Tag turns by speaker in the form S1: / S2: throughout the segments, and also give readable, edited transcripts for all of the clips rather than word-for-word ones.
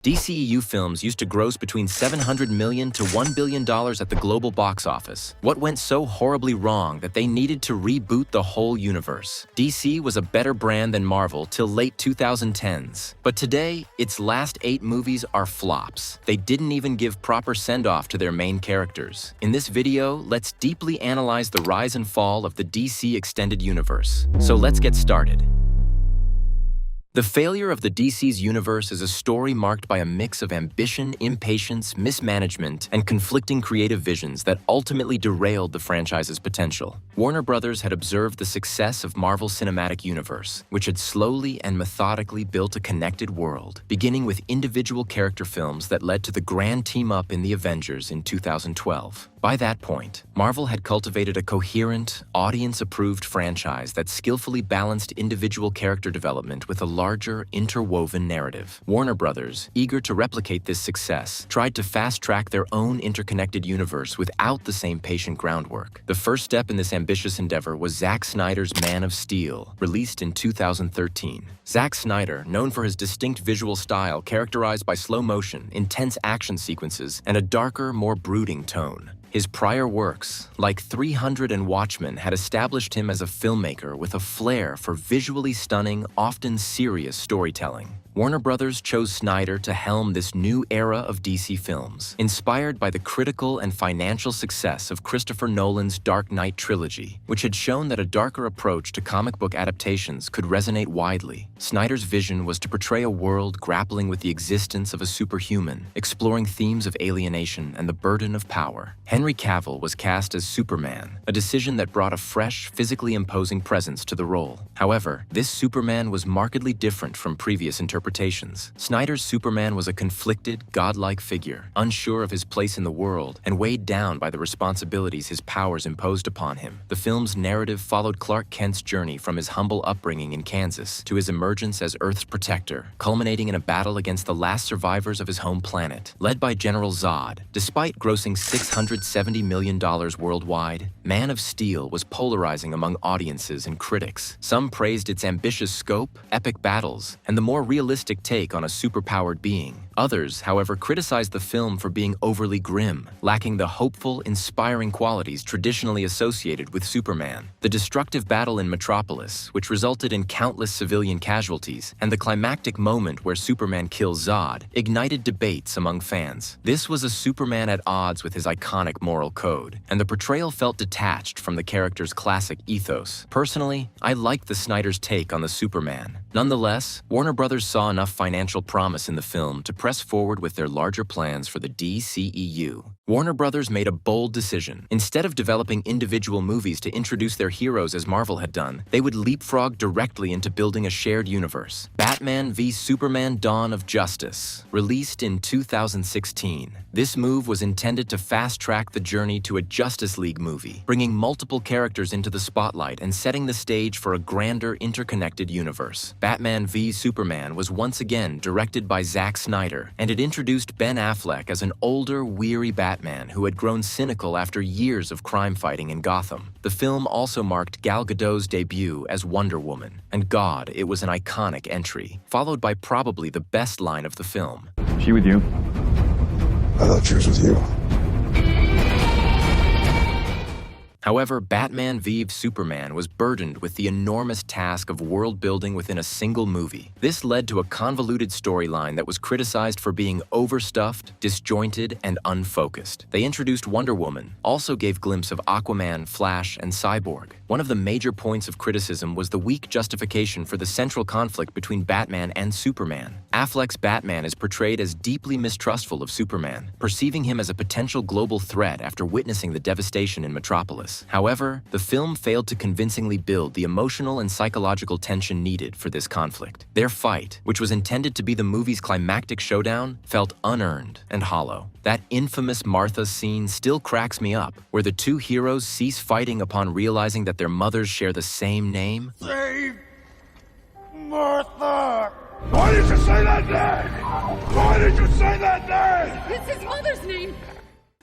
S1: DCEU films used to gross between $700 million to $1 billion at the global box office. What went so horribly wrong that they needed to reboot the whole universe? DC was a better brand than Marvel till late 2010s. But today, its last 8 movies are flops. They didn't even give proper send-off to their main characters. In this video, let's deeply analyze the rise and fall of the DC extended universe. So let's get started. The failure of the DC's universe is a story marked by a mix of ambition, impatience, mismanagement, and conflicting creative visions that ultimately derailed the franchise's potential. Warner Brothers had observed the success of Marvel's cinematic universe, which had slowly and methodically built a connected world, beginning with individual character films that led to the grand team-up in The Avengers in 2012. By that point, Marvel had cultivated a coherent, audience-approved franchise that skillfully balanced individual character development with a larger, interwoven narrative. Warner Brothers, eager to replicate this success, tried to fast-track their own interconnected universe without the same patient groundwork. The first step in this ambitious endeavor was Zack Snyder's Man of Steel, released in 2013. Zack Snyder, known for his distinct visual style characterized by slow motion, intense action sequences, and a darker, more brooding tone. His prior works, like 300 and Watchmen, had established him as a filmmaker with a flair for visually stunning, often serious storytelling. Warner Brothers chose Snyder to helm this new era of DC films, inspired by the critical and financial success of Christopher Nolan's Dark Knight trilogy, which had shown that a darker approach to comic book adaptations could resonate widely. Snyder's vision was to portray a world grappling with the existence of a superhuman, exploring themes of alienation and the burden of power. Henry Cavill was cast as Superman, a decision that brought a fresh, physically imposing presence to the role. However, this Superman was markedly different from previous interpretations. Snyder's Superman was a conflicted, godlike figure, unsure of his place in the world and weighed down by the responsibilities his powers imposed upon him. The film's narrative followed Clark Kent's journey from his humble upbringing in Kansas to his emergence as Earth's protector, culminating in a battle against the last survivors of his home planet. Led by General Zod, despite grossing $670 million worldwide, Man of Steel was polarizing among audiences and critics. Some praised its ambitious scope, epic battles, and the more realistic take on a superpowered being. Others, however, criticized the film for being overly grim, lacking the hopeful, inspiring qualities traditionally associated with Superman. The destructive battle in Metropolis, which resulted in countless civilian casualties, and the climactic moment where Superman kills Zod, ignited debates among fans. This was a Superman at odds with his iconic moral code, and the portrayal felt detached from the character's classic ethos. Personally, I liked the Snyder's take on the Superman. Nonetheless, Warner Brothers saw enough financial promise in the film to press forward with their larger plans for the DCEU. Warner Brothers made a bold decision. Instead of developing individual movies to introduce their heroes as Marvel had done, they would leapfrog directly into building a shared universe. Batman v Superman: Dawn of Justice, released in 2016. This move was intended to fast-track the journey to a Justice League movie, bringing multiple characters into the spotlight and setting the stage for a grander, interconnected universe. Batman v Superman was once again directed by Zack Snyder, and it introduced Ben Affleck as an older, weary Batman who had grown cynical after years of crime fighting in Gotham. The film also marked Gal Gadot's debut as Wonder Woman, and God, it was an iconic entry, followed by probably the best line of the film.
S2: She with you?
S3: I thought she was with you.
S1: However, Batman v Superman was burdened with the enormous task of world-building within a single movie. This led to a convoluted storyline that was criticized for being overstuffed, disjointed, and unfocused. They introduced Wonder Woman, also gave glimpse of Aquaman, Flash, and Cyborg. One of the major points of criticism was the weak justification for the central conflict between Batman and Superman. Affleck's Batman is portrayed as deeply mistrustful of Superman, perceiving him as a potential global threat after witnessing the devastation in Metropolis. However, the film failed to convincingly build the emotional and psychological tension needed for this conflict. Their fight, which was intended to be the movie's climactic showdown, felt unearned and hollow. That infamous Martha scene still cracks me up, where the two heroes cease fighting upon realizing that their mothers share the same name.
S3: Save Martha! Why did you say that name? Why did you say that name?
S4: It's his mother's name!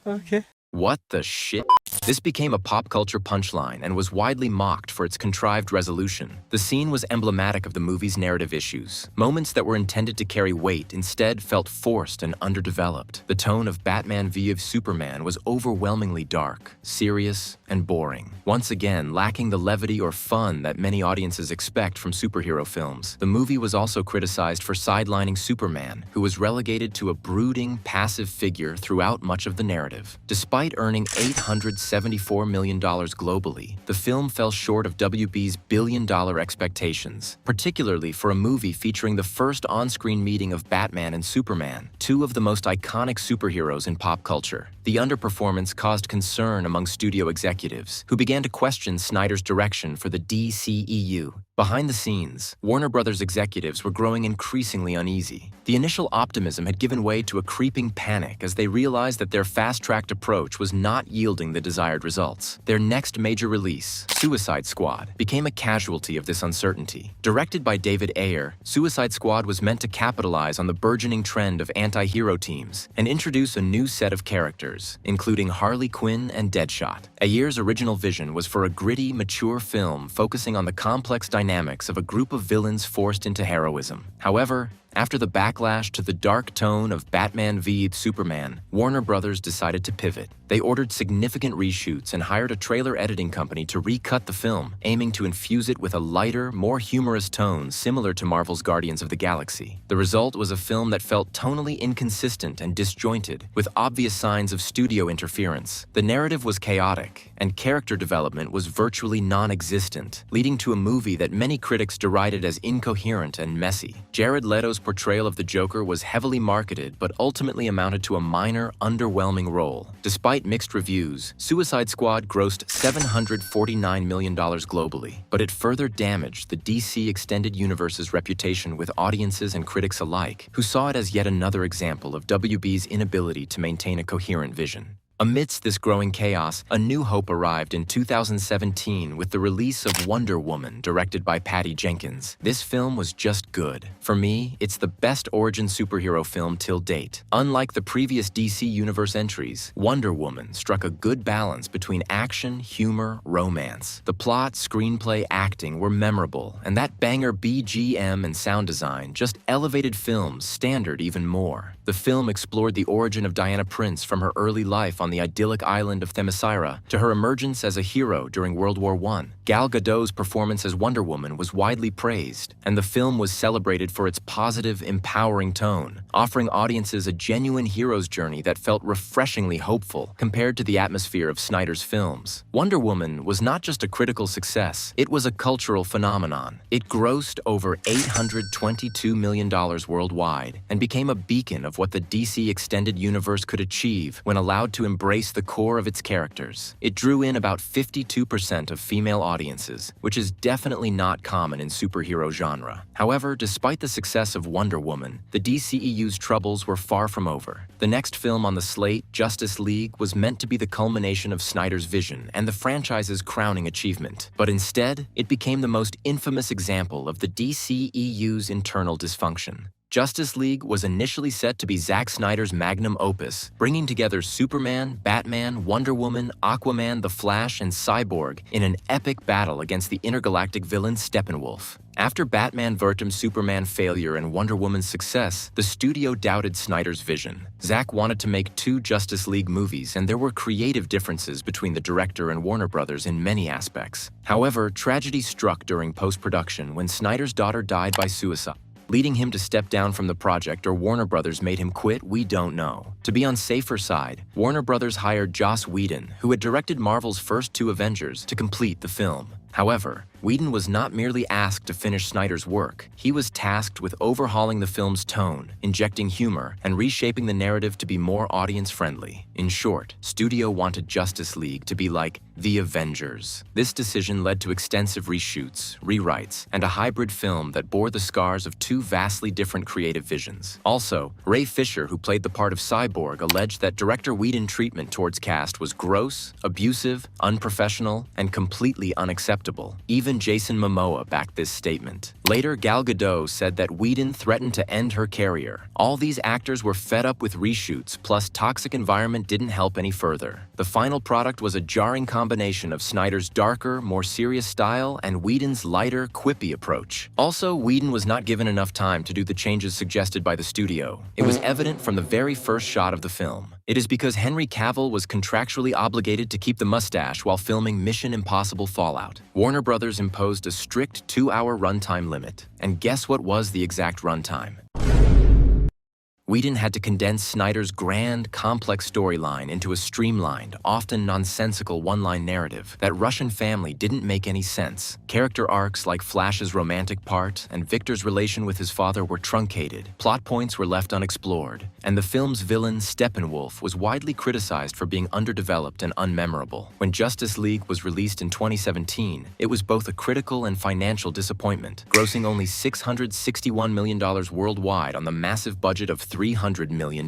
S5: Okay.
S1: What the shit? This became a pop culture punchline and was widely mocked for its contrived resolution. The scene was emblematic of the movie's narrative issues. Moments that were intended to carry weight instead felt forced and underdeveloped. The tone of Batman v Superman was overwhelmingly dark, serious, and boring. Once again, lacking the levity or fun that many audiences expect from superhero films. The movie was also criticized for sidelining Superman, who was relegated to a brooding, passive figure throughout much of the narrative. Despite earning $874 million globally, the film fell short of WB's billion-dollar expectations, particularly for a movie featuring the first on-screen meeting of Batman and Superman, two of the most iconic superheroes in pop culture. The underperformance caused concern among studio executives, who began to question Snyder's direction for the DCEU. Behind the scenes, Warner Brothers executives were growing increasingly uneasy. The initial optimism had given way to a creeping panic as they realized that their fast-tracked approach was not yielding the desired results. Their next major release, Suicide Squad, became a casualty of this uncertainty. Directed by David Ayer, Suicide Squad was meant to capitalize on the burgeoning trend of anti-hero teams and introduce a new set of characters, including Harley Quinn and Deadshot. Ayer's original vision was for a gritty, mature film focusing on the complex dynamics of a group of villains forced into heroism. However, after the backlash to the dark tone of Batman v Superman, Warner Brothers decided to pivot. They ordered significant reshoots and hired a trailer editing company to recut the film, aiming to infuse it with a lighter, more humorous tone similar to Marvel's Guardians of the Galaxy. The result was a film that felt tonally inconsistent and disjointed, with obvious signs of studio interference. The narrative was chaotic, and character development was virtually non-existent, leading to a movie that many critics derided as incoherent and messy. Jared Leto's portrayal of the Joker was heavily marketed but ultimately amounted to a minor, underwhelming role. Despite mixed reviews, Suicide Squad grossed $749 million globally, but it further damaged the DC Extended Universe's reputation with audiences and critics alike, who saw it as yet another example of WB's inability to maintain a coherent vision. Amidst this growing chaos, a new hope arrived in 2017 with the release of Wonder Woman, directed by Patty Jenkins. This film was just good. For me, it's the best origin superhero film till date. Unlike the previous DC Universe entries, Wonder Woman struck a good balance between action, humor, romance. The plot, screenplay, acting were memorable, and that banger BGM and sound design just elevated film's standard even more. The film explored the origin of Diana Prince from her early life on the idyllic island of Themyscira to her emergence as a hero during World War I. Gal Gadot's performance as Wonder Woman was widely praised, and the film was celebrated for its positive, empowering tone, offering audiences a genuine hero's journey that felt refreshingly hopeful compared to the atmosphere of Snyder's films. Wonder Woman was not just a critical success, it was a cultural phenomenon. It grossed over $822 million worldwide and became a beacon of what the DC Extended Universe could achieve when allowed to embrace the core of its characters. It drew in about 52% of female audiences, which is definitely not common in superhero genre. However, despite the success of Wonder Woman, the DCEU's troubles were far from over. The next film on the slate, Justice League, was meant to be the culmination of Snyder's vision and the franchise's crowning achievement. But instead, it became the most infamous example of the DCEU's internal dysfunction. Justice League was initially set to be Zack Snyder's magnum opus, bringing together Superman, Batman, Wonder Woman, Aquaman, The Flash, and Cyborg in an epic battle against the intergalactic villain Steppenwolf. After Batman vs Superman failure and Wonder Woman's success, the studio doubted Snyder's vision. Zack wanted to make two Justice League movies, and there were creative differences between the director and Warner Brothers in many aspects. However, tragedy struck during post-production when Snyder's daughter died by suicide. Leading him to step down from the project, or Warner Brothers made him quit, we don't know. To be on safer side, Warner Brothers hired Joss Whedon, who had directed Marvel's first two Avengers, to complete the film. However, Whedon was not merely asked to finish Snyder's work. He was tasked with overhauling the film's tone, injecting humor, and reshaping the narrative to be more audience-friendly. In short, studio wanted Justice League to be like The Avengers. This decision led to extensive reshoots, rewrites, and a hybrid film that bore the scars of two vastly different creative visions. Also, Ray Fisher, who played the part of Cyborg, alleged that director Whedon's treatment towards cast was gross, abusive, unprofessional, and completely unacceptable. Even Even Jason Momoa backed this statement. Later, Gal Gadot said that Whedon threatened to end her career. All these actors were fed up with reshoots, plus toxic environment didn't help any further. The final product was a jarring combination of Snyder's darker, more serious style and Whedon's lighter, quippy approach. Also, Whedon was not given enough time to do the changes suggested by the studio. It was evident from the very first shot of the film. It is because Henry Cavill was contractually obligated to keep the mustache while filming Mission Impossible Fallout. Warner Brothers imposed a strict 2-hour runtime limit. And guess what was the exact runtime? Whedon had to condense Snyder's grand, complex storyline into a streamlined, often nonsensical one-line narrative. That Russian family didn't make any sense. Character arcs like Flash's romantic part and Victor's relation with his father were truncated. Plot points were left unexplored. And the film's villain, Steppenwolf, was widely criticized for being underdeveloped and unmemorable. When Justice League was released in 2017, it was both a critical and financial disappointment, grossing only $661 million worldwide on the massive budget of $300 million.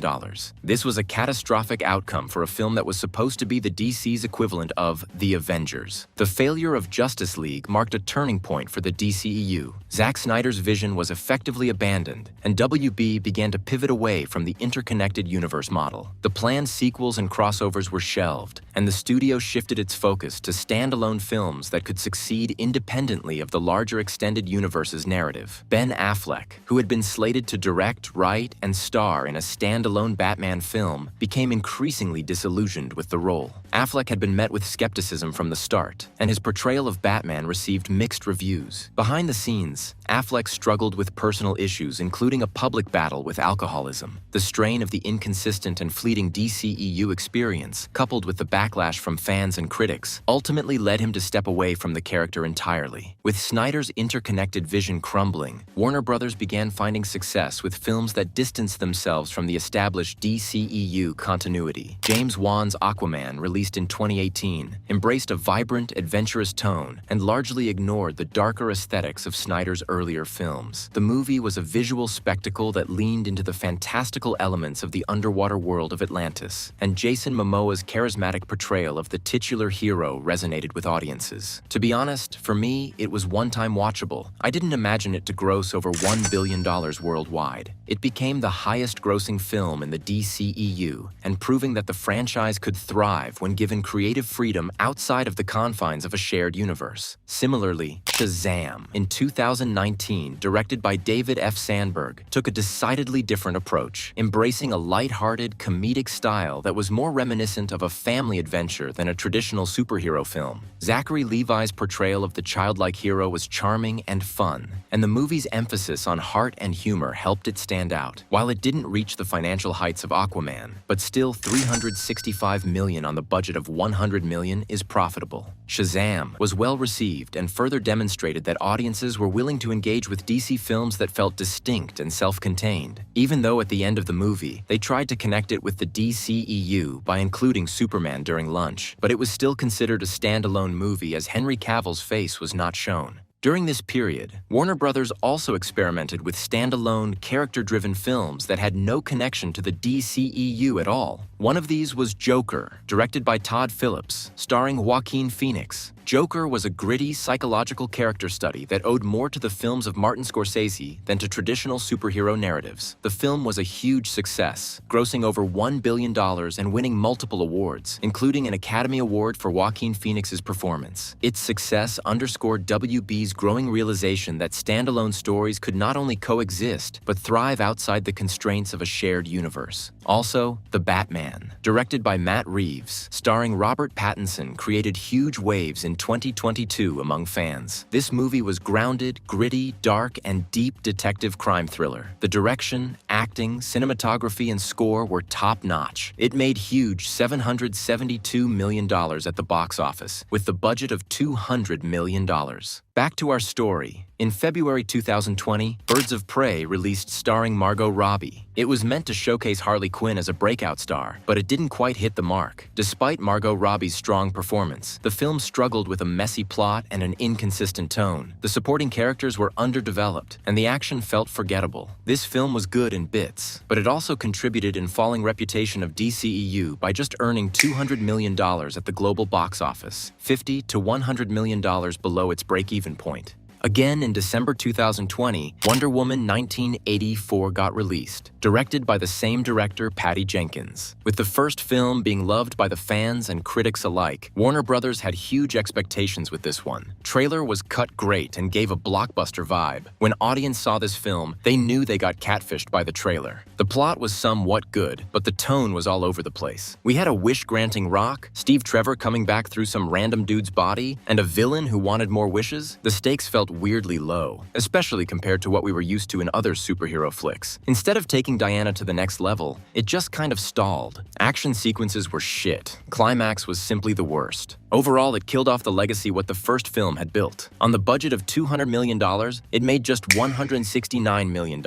S1: This was a catastrophic outcome for a film that was supposed to be the DC's equivalent of The Avengers. The failure of Justice League marked a turning point for the DCEU. Zack Snyder's vision was effectively abandoned, and WB began to pivot away from the interconnected universe model. The planned sequels and crossovers were shelved, and the studio shifted its focus to standalone films that could succeed independently of the larger extended universe's narrative. Ben Affleck, who had been slated to direct, write, and star in a standalone Batman film, became increasingly disillusioned with the role. Affleck had been met with skepticism from the start, and his portrayal of Batman received mixed reviews. Behind the scenes, Affleck struggled with personal issues, including a public battle with alcoholism. The strain of the inconsistent and fleeting DCEU experience, coupled with the backlash from fans and critics, ultimately led him to step away from the character entirely. With Snyder's interconnected vision crumbling, Warner Brothers began finding success with films that distanced themselves from the established DCEU continuity. James Wan's Aquaman, released in 2018, embraced a vibrant, adventurous tone and largely ignored the darker aesthetics of Snyder's earlier films. The movie was a visual spectacle that leaned into the fantastical elements of the underwater world of Atlantis, and Jason Momoa's charismatic portrayal of the titular hero resonated with audiences. To be honest, for me, it was one-time watchable. I didn't imagine it to gross over $1 billion worldwide. It became the highest-grossing film in the DCEU, and proving that the franchise could thrive when given creative freedom outside of the confines of a shared universe. Similarly, Shazam, in 2019, directed by David F. Sandberg, took a decidedly different approach, embracing a lighthearted, comedic style that was more reminiscent of a family adventure than a traditional superhero film. Zachary Levi's portrayal of the childlike hero was charming and fun, and the movie's emphasis on heart and humor helped it stand out. While it didn't reach the financial heights of Aquaman, but still $365 million on the budget of $100 million is profitable. Shazam was well received and further demonstrated that audiences were willing to engage with DC films that felt distinct and self-contained, even though at the end of the movie, they tried to connect it with the DCEU by including Superman during lunch, but it was still considered a standalone movie as Henry Cavill's face was not shown. During this period, Warner Brothers also experimented with standalone, character-driven films that had no connection to the DCEU at all. One of these was Joker, directed by Todd Phillips, starring Joaquin Phoenix. Joker was a gritty, psychological character study that owed more to the films of Martin Scorsese than to traditional superhero narratives. The film was a huge success, grossing over $1 billion and winning multiple awards, including an Academy Award for Joaquin Phoenix's performance. Its success underscored WB's growing realization that standalone stories could not only coexist, but thrive outside the constraints of a shared universe. Also, The Batman, directed by Matt Reeves, starring Robert Pattinson, created huge waves in 2022 among fans. This movie was grounded, gritty, dark, and deep detective crime thriller. The direction, acting, cinematography, and score were top-notch. It made huge $772 million at the box office, with the budget of $200 million. Back to our story. In February 2020, Birds of Prey released starring Margot Robbie. It was meant to showcase Harley Quinn as a breakout star, but it didn't quite hit the mark. Despite Margot Robbie's strong performance, the film struggled with a messy plot and an inconsistent tone. The supporting characters were underdeveloped, and the action felt forgettable. This film was good in bits, but it also contributed in falling reputation of DCEU by just earning $200 million at the global box office, $50 to $100 million below its break-even point. Again, in December 2020, Wonder Woman 1984 got released, directed by the same director, Patty Jenkins. With the first film being loved by the fans and critics alike, Warner Brothers had huge expectations with this one. Trailer was cut great and gave a blockbuster vibe. When audience saw this film, they knew they got catfished by the trailer. The plot was somewhat good, but the tone was all over the place. We had a wish-granting rock, Steve Trevor coming back through some random dude's body, and a villain who wanted more wishes. The stakes felt weirdly low, especially compared to what we were used to in other superhero flicks. Instead of taking Diana to the next level, it just kind of stalled. Action sequences were shit. Climax was simply the worst. Overall, it killed off the legacy what the first film had built. On the budget of $200 million, it made just $169 million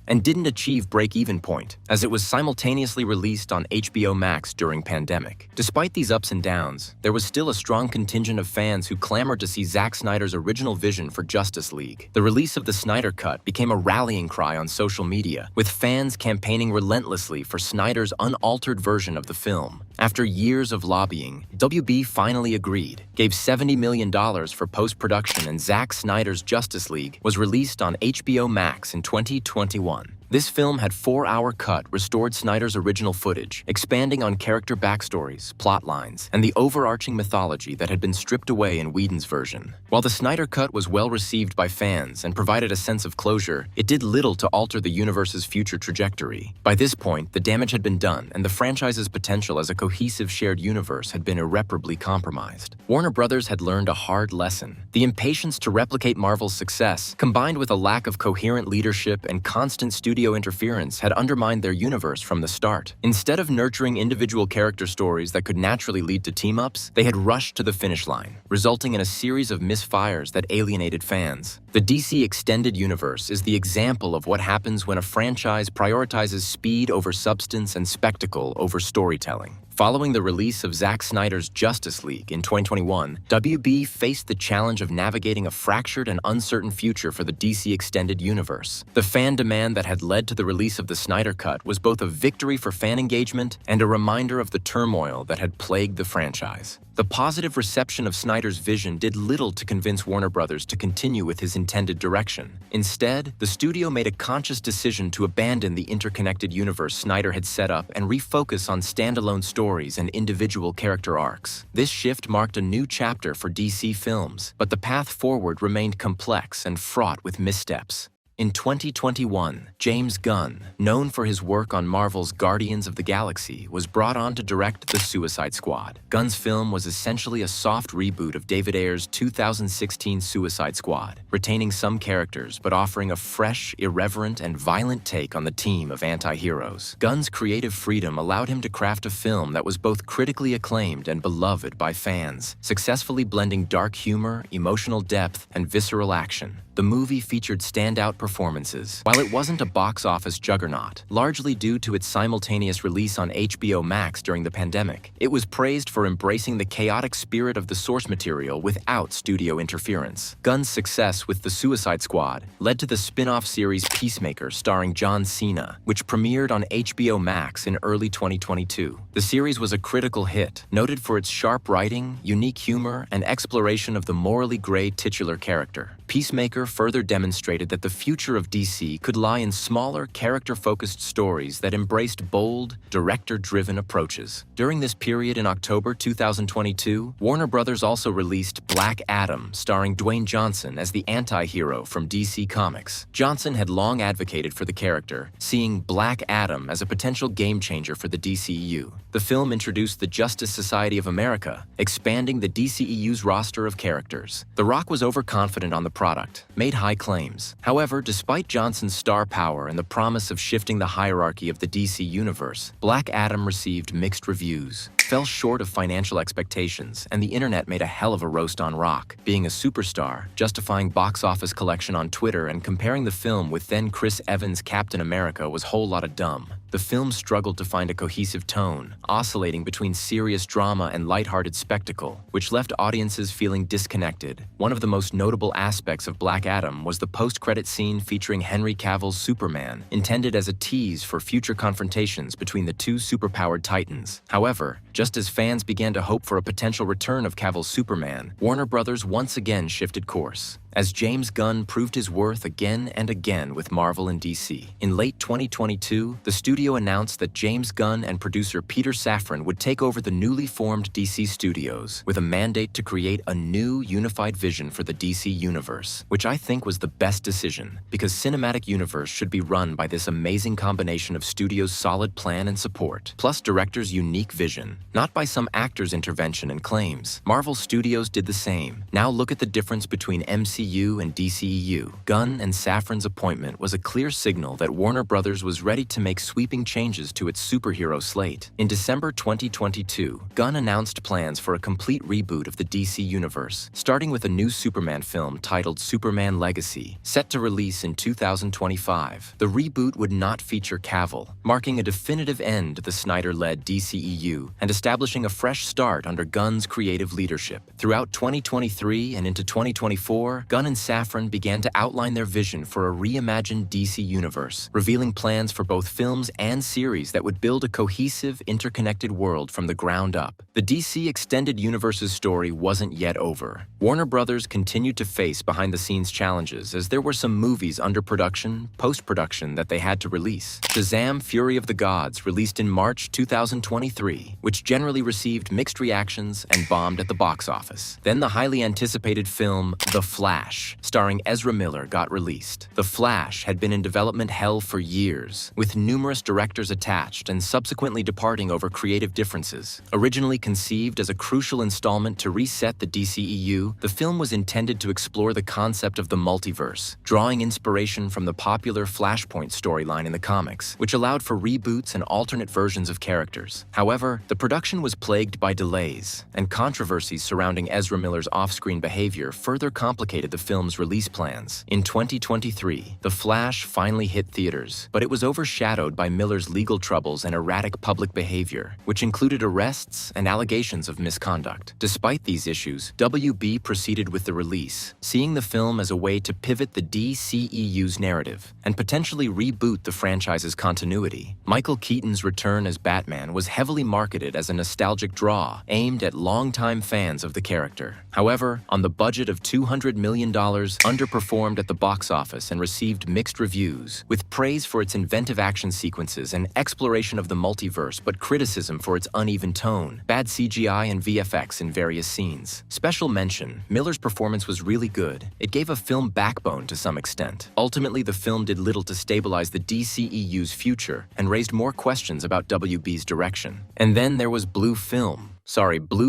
S1: and didn't achieve break-even point, as it was simultaneously released on HBO Max during pandemic. Despite these ups and downs, there was still a strong contingent of fans who clamored to see Zack Snyder's original vision for Justice League. The release of the Snyder Cut became a rallying cry on social media, with fans campaigning relentlessly for Snyder's unaltered version of the film. After years of lobbying, WB finally agreed, gave $70 million for post-production, and Zack Snyder's Justice League was released on HBO Max in 2021. This film had 4-hour cut restored Snyder's original footage, expanding on character backstories, plot lines, and the overarching mythology that had been stripped away in Whedon's version. While the Snyder Cut was well received by fans and provided a sense of closure, it did little to alter the universe's future trajectory. By this point, the damage had been done, and the franchise's potential as a cohesive shared universe had been irreparably compromised. Warner Brothers had learned a hard lesson. The impatience to replicate Marvel's success, combined with a lack of coherent leadership and constant studio interference, had undermined their universe from the start. Instead of nurturing individual character stories that could naturally lead to team-ups, they had rushed to the finish line, resulting in a series of misfires that alienated fans. The DC Extended Universe is the example of what happens when a franchise prioritizes speed over substance and spectacle over storytelling. Following the release of Zack Snyder's Justice League in 2021, WB faced the challenge of navigating a fractured and uncertain future for the DC Extended Universe. The fan demand that had led to the release of the Snyder Cut was both a victory for fan engagement and a reminder of the turmoil that had plagued the franchise. The positive reception of Snyder's vision did little to convince Warner Brothers to continue with his intended direction. Instead, the studio made a conscious decision to abandon the interconnected universe Snyder had set up and refocus on standalone stories and individual character arcs. This shift marked a new chapter for DC films, but the path forward remained complex and fraught with missteps. In 2021, James Gunn, known for his work on Marvel's Guardians of the Galaxy, was brought on to direct The Suicide Squad. Gunn's film was essentially a soft reboot of David Ayer's 2016 Suicide Squad, retaining some characters but offering a fresh, irreverent, and violent take on the team of anti-heroes. Gunn's creative freedom allowed him to craft a film that was both critically acclaimed and beloved by fans, successfully blending dark humor, emotional depth, and visceral action. The movie featured standout performances. While it wasn't a box office juggernaut, largely due to its simultaneous release on HBO Max during the pandemic, it was praised for embracing the chaotic spirit of the source material without studio interference. Gunn's success with The Suicide Squad led to the spin-off series Peacemaker starring John Cena, which premiered on HBO Max in early 2022. The series was a critical hit, noted for its sharp writing, unique humor, and exploration of the morally gray titular character. Peacemaker further demonstrated that the future of DC could lie in smaller, character-focused stories that embraced bold, director-driven approaches. During this period in October 2022, Warner Brothers also released Black Adam, starring Dwayne Johnson as the anti-hero from DC Comics. Johnson had long advocated for the character, seeing Black Adam as a potential game-changer for the DCEU. The film introduced the Justice Society of America, expanding the DCEU's roster of characters. The Rock was overconfident on the product, made high claims. However, despite Johnson's star power and the promise of shifting the hierarchy of the DC universe, Black Adam received mixed reviews. fell short of financial expectations, and the internet made a hell of a roast on Rock, being a superstar, justifying box office collection on Twitter and comparing the film with then Chris Evans' Captain America was whole lot of dumb. The film struggled to find a cohesive tone, oscillating between serious drama and lighthearted spectacle, which left audiences feeling disconnected. One of the most notable aspects of Black Adam was the post-credit scene featuring Henry Cavill's Superman, intended as a tease for future confrontations between the two superpowered titans. However, just as fans began to hope for a potential return of Cavill's Superman, Warner Brothers once again shifted course, as James Gunn proved his worth again and again with Marvel and DC. In late 2022, the studio announced that James Gunn and producer Peter Safran would take over the newly formed DC Studios, with a mandate to create a new, unified vision for the DC Universe, which I think was the best decision, because Cinematic Universe should be run by this amazing combination of studios' solid plan and support, plus directors' unique vision, not by some actor's intervention and claims. Marvel Studios did the same. Now look at the difference between MCU and DCEU. Gunn and Safran's appointment was a clear signal that Warner Brothers was ready to make sweeping changes to its superhero slate. In December 2022, Gunn announced plans for a complete reboot of the DC Universe, starting with a new Superman film titled Superman Legacy, set to release in 2025. The reboot would not feature Cavill, marking a definitive end to the Snyder-led DCEU and establishing a fresh start under Gunn's creative leadership. Throughout 2023 and into 2024, Gunn and Safran began to outline their vision for a reimagined DC universe, revealing plans for both films and series that would build a cohesive, interconnected world from the ground up. The DC Extended Universe's story wasn't yet over. Warner Brothers continued to face behind-the-scenes challenges as there were some movies under production, post-production that they had to release. Shazam! Fury of the Gods released in March 2023, which generally received mixed reactions and bombed at the box office. Then the highly anticipated film The Flash, starring Ezra Miller, got released. The Flash had been in development hell for years, with numerous directors attached and subsequently departing over creative differences. Originally conceived as a crucial installment to reset the DCEU, the film was intended to explore the concept of the multiverse, drawing inspiration from the popular Flashpoint storyline in the comics, which allowed for reboots and alternate versions of characters. However, the production was plagued by delays, and controversies surrounding Ezra Miller's off-screen behavior further complicated the film's release plans. In 2023, The Flash finally hit theaters, but it was overshadowed by Miller's legal troubles and erratic public behavior, which included arrests and allegations of misconduct. Despite these issues, WB proceeded with the release, seeing the film as a way to pivot the DCEU's narrative and potentially reboot the franchise's continuity. Michael Keaton's return as Batman was heavily marketed as a nostalgic draw aimed at longtime fans of the character. However, on the budget of $200 million, underperformed at the box office and received mixed reviews, with praise for its inventive action sequences and exploration of the multiverse, but criticism for its uneven tone, bad CGI and VFX in various scenes. Special mention, Miller's performance was really good. It gave a film backbone to some extent. Ultimately, the film did little to stabilize the DCEU's future and raised more questions about WB's direction. And then there was Blue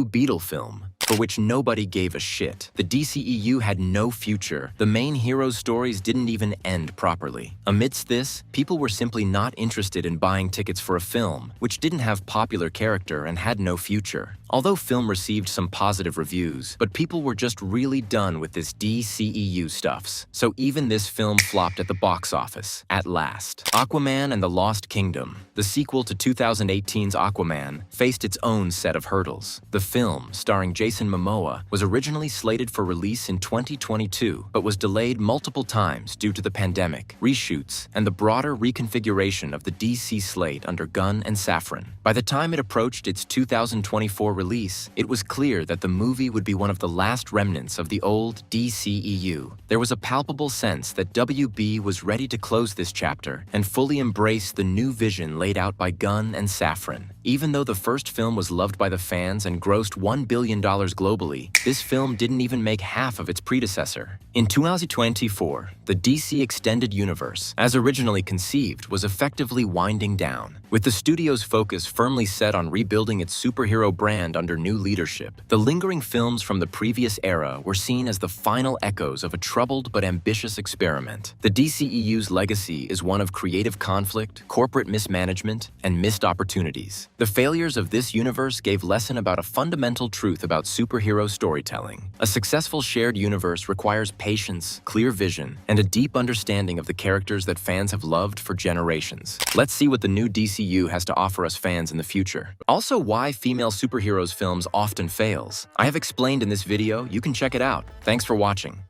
S1: Beetle film, for which nobody gave a shit. The DCEU had no future. The main hero's stories didn't even end properly. Amidst this, people were simply not interested in buying tickets for a film, which didn't have popular character and had no future. Although film received some positive reviews, but people were just really done with this DCEU stuffs. So even this film flopped at the box office, at last. Aquaman and the Lost Kingdom, the sequel to 2018's Aquaman, faced its own set of hurdles. The film, starring Jason Momoa, was originally slated for release in 2022, but was delayed multiple times due to the pandemic, reshoots, and the broader reconfiguration of the DC slate under Gunn and Safran. By the time it approached its 2024 release, it was clear that the movie would be one of the last remnants of the old DCEU. There was a palpable sense that WB was ready to close this chapter and fully embrace the new vision laid out by Gunn and Safran. Even though the first film was loved by the fans and grossed $1 billion theaters globally, this film didn't even make half of its predecessor. In 2024, the DC Extended Universe, as originally conceived, was effectively winding down. With the studio's focus firmly set on rebuilding its superhero brand under new leadership, the lingering films from the previous era were seen as the final echoes of a troubled but ambitious experiment. The DCEU's legacy is one of creative conflict, corporate mismanagement, and missed opportunities. The failures of this universe gave lesson about a fundamental truth about superhero storytelling. A successful shared universe requires patience, clear vision, and a deep understanding of the characters that fans have loved for generations. Let's see what the new DCU has to offer us fans in the future. Also, why female superheroes films often fails. I have explained in this video, you can check it out. Thanks for watching.